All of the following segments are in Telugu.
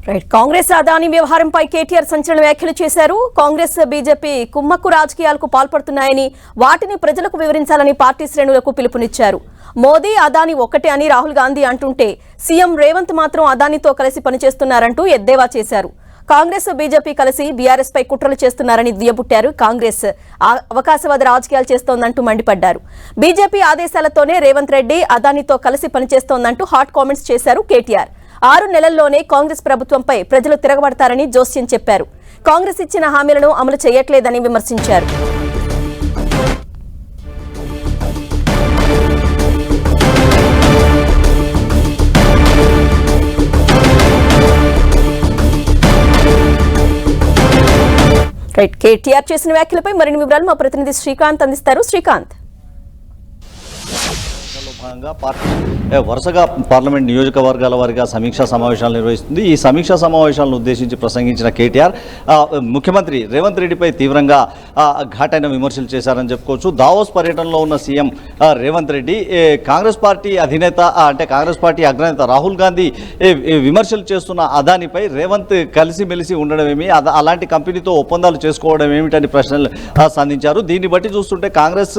రైట్. కాంగ్రెస్ అదానీ వ్యవహారంపై కేటీఆర్ సంచలన వ్యాఖ్యలు చేశారు. కాంగ్రెస్ బీజేపీ కుమ్మక్కు రాజకీయాలకు పాల్పడుతున్నాయని, వాటిని ప్రజలకు వివరించాలని పార్టీ శ్రేణులకు పిలుపునిచ్చారు. మోదీ అదానీ ఒక్కటే అని రాహుల్ గాంధీ అంటుంటే సీఎం రేవంత్ మాత్రం అదానీతో కలిసి పనిచేస్తున్నారంటూ ఎద్దేవా చేశారు. కాంగ్రెస్ బీజేపీ కలిసి బీఆర్ఎస్ పై కుట్రలు చేస్తున్నారని దుయ్యబుట్టారు. కాంగ్రెస్ అవకాశవాద రాజకీయాలు చేస్తోందంటూ మండిపడ్డారు. బీజేపీ ఆదేశాలతోనే రేవంత్ రెడ్డి అదానీతో కలిసి పనిచేస్తోందంటూ హాట్ కామెంట్స్ చేశారు కేటీఆర్. 6 నెలల్లోనే కాంగ్రెస్ ప్రభుత్వంపై ప్రజలు తిరగబడతారని జోస్యం చెప్పారు. కాంగ్రెస్ ఇచ్చిన హామీలను అమలు చేయట్లేదని విమర్శించారు. రైట్. కేటీఆర్ చేసిన వ్యాఖ్యలపై మరిన్ని వివరాలు మా ప్రతినిధి శ్రీకాంత్ అందిస్తారు. శ్రీకాంత్, పార్టీ వరుసగా పార్లమెంట్ నియోజకవర్గాల వారిగా సమీక్షా సమావేశాలు నిర్వహిస్తుంది. ఈ సమీక్షా సమావేశాలను ఉద్దేశించి ప్రసంగించిన కేటీఆర్ ముఖ్యమంత్రి రేవంత్ రెడ్డిపై తీవ్రంగా ఘాటైన విమర్శలు చేశారని చెప్పుకోవచ్చు. దావోస్ పర్యటనలో ఉన్న సీఎం రేవంత్ రెడ్డి కాంగ్రెస్ పార్టీ అధినేత అంటే కాంగ్రెస్ పార్టీ అగ్రనేత రాహుల్ గాంధీ విమర్శలు చేస్తున్న అదానిపై రేవంత్ కలిసిమెలిసి ఉండడమేమి, అలాంటి కంపెనీతో ఒప్పందాలు చేసుకోవడం ఏమిటని ప్రశ్నలు సంధించారు. దీన్ని బట్టి చూస్తుంటే కాంగ్రెస్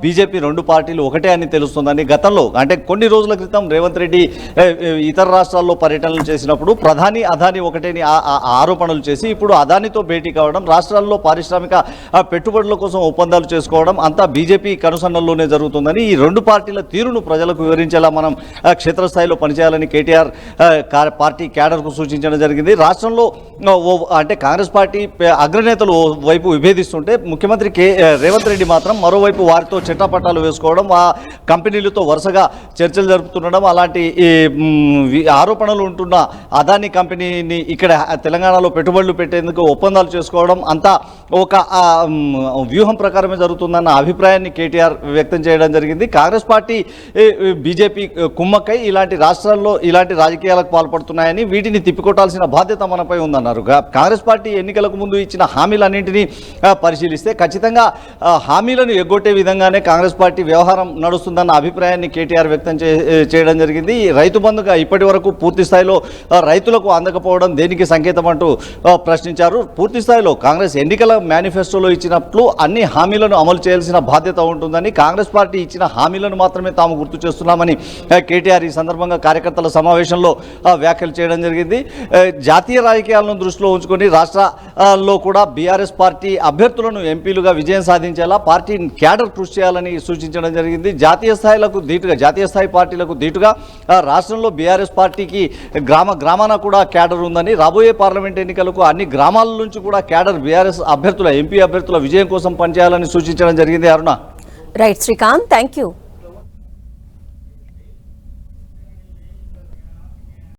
బీజేపీ రెండు పార్టీలు ఒకటే అని తెలుస్తుందని గతంలో అంటే కొన్ని రోజుల క్రితం రేవంత్ రెడ్డి ఇతర రాష్ట్రాల్లో పర్యటనలు చేసినప్పుడు ప్రధాని అదానీ ఒకటేని ఆరోపణలు చేసి ఇప్పుడు అదానీతో భేటీ కావడం, రాష్ట్రాల్లో పారిశ్రామిక పెట్టుబడుల కోసం ఒప్పందాలు చేసుకోవడం అంతా బీజేపీ కనుసన్నల్లోనే జరుగుతుందని, ఈ రెండు పార్టీల తీరును ప్రజలకు వివరించేలా మనం క్షేత్రస్థాయిలో పనిచేయాలని కేటీఆర్ పార్టీ క్యాడర్కు సూచించడం జరిగింది. రాష్ట్రంలో అంటే కాంగ్రెస్ పార్టీ అగ్రనేతలు వైపు విభేదిస్తుంటే ముఖ్యమంత్రి రేవంత్ రెడ్డి మాత్రం మరోవైపు వారితో చిట్టాపట్టాలు వేసుకోవడం, ఆ కంపెనీలతో వరుసగా చర్చలు జరుపుతుండడం, అలాంటి ఆరోపణలు ఉంటున్న అదానీ కంపెనీని ఇక్కడ తెలంగాణలో పెట్టుబడులు పెట్టేందుకు ఒప్పందాలు చేసుకోవడం అంతా ఒక వ్యూహం ప్రకారమే జరుగుతుందన్న అభిప్రాయాన్ని కేటీఆర్ వ్యక్తం చేయడం జరిగింది. కాంగ్రెస్ పార్టీ బీజేపీ కుమ్మక్కై ఇలాంటి రాష్ట్రాల్లో ఇలాంటి రాజకీయాలకు పాల్పడుతున్నాయని, వీటిని తిప్పికొట్టాల్సిన బాధ్యత మనపై ఉందన్నారు. కాంగ్రెస్ పార్టీ ఎన్నికలకు ముందు ఇచ్చిన హామీలన్నింటినీ పరిశీలిస్తే ఖచ్చితంగా హామీలను ఎగ్గొట్టే విధంగానే కాంగ్రెస్ పార్టీ వ్యవహారం నడుస్తుందన్న అభిప్రాయాన్ని కేటీఆర్ వ్యక్తం చేయడం జరిగింది. రైతు బంధుగా ఇప్పటి వరకు పూర్తి స్థాయిలో రైతులకు అందకపోవడం దేనికి సంకేతం అంటూ ప్రశ్నించారు. పూర్తి స్థాయిలో కాంగ్రెస్ ఎన్నికల మేనిఫెస్టోలో ఇచ్చినట్లు అన్ని హామీలను అమలు చేయాల్సిన బాధ్యత ఉంటుందని, కాంగ్రెస్ పార్టీ ఇచ్చిన హామీలను మాత్రమే తాము గుర్తు చేస్తున్నామని కేటీఆర్ ఈ సందర్భంగా కార్యకర్తల సమావేశంలో వ్యాఖ్యలు చేయడం జరిగింది. జాతీయ రాజకీయాలను దృష్టిలో ఉంచుకొని రాష్ట్రాల్లో కూడా బీఆర్ఎస్ పార్టీ అభ్యర్థులను ఎంపీలుగా విజయం సాధించేలా పార్టీ క్యాడర్ కృషి చేయాలని సూచించడం జరిగింది. జాతీయ స్థాయి పార్టీలకు ధీటుగా రాష్ట్రంలో బీఆర్ఎస్ పార్టీకి గ్రామాన కూడా క్యాడర్ ఉందని, రాబోయే పార్లమెంట్ ఎన్నికలకు అన్ని గ్రామాల నుంచి కూడా క్యాడర్ బీఆర్ఎస్ అభ్యర్థుల ఎంపీ అభ్యర్థుల విజయం కోసం పనిచేయాలని సూచించడం జరిగింది. Aruna. Right Srikanth, thank you.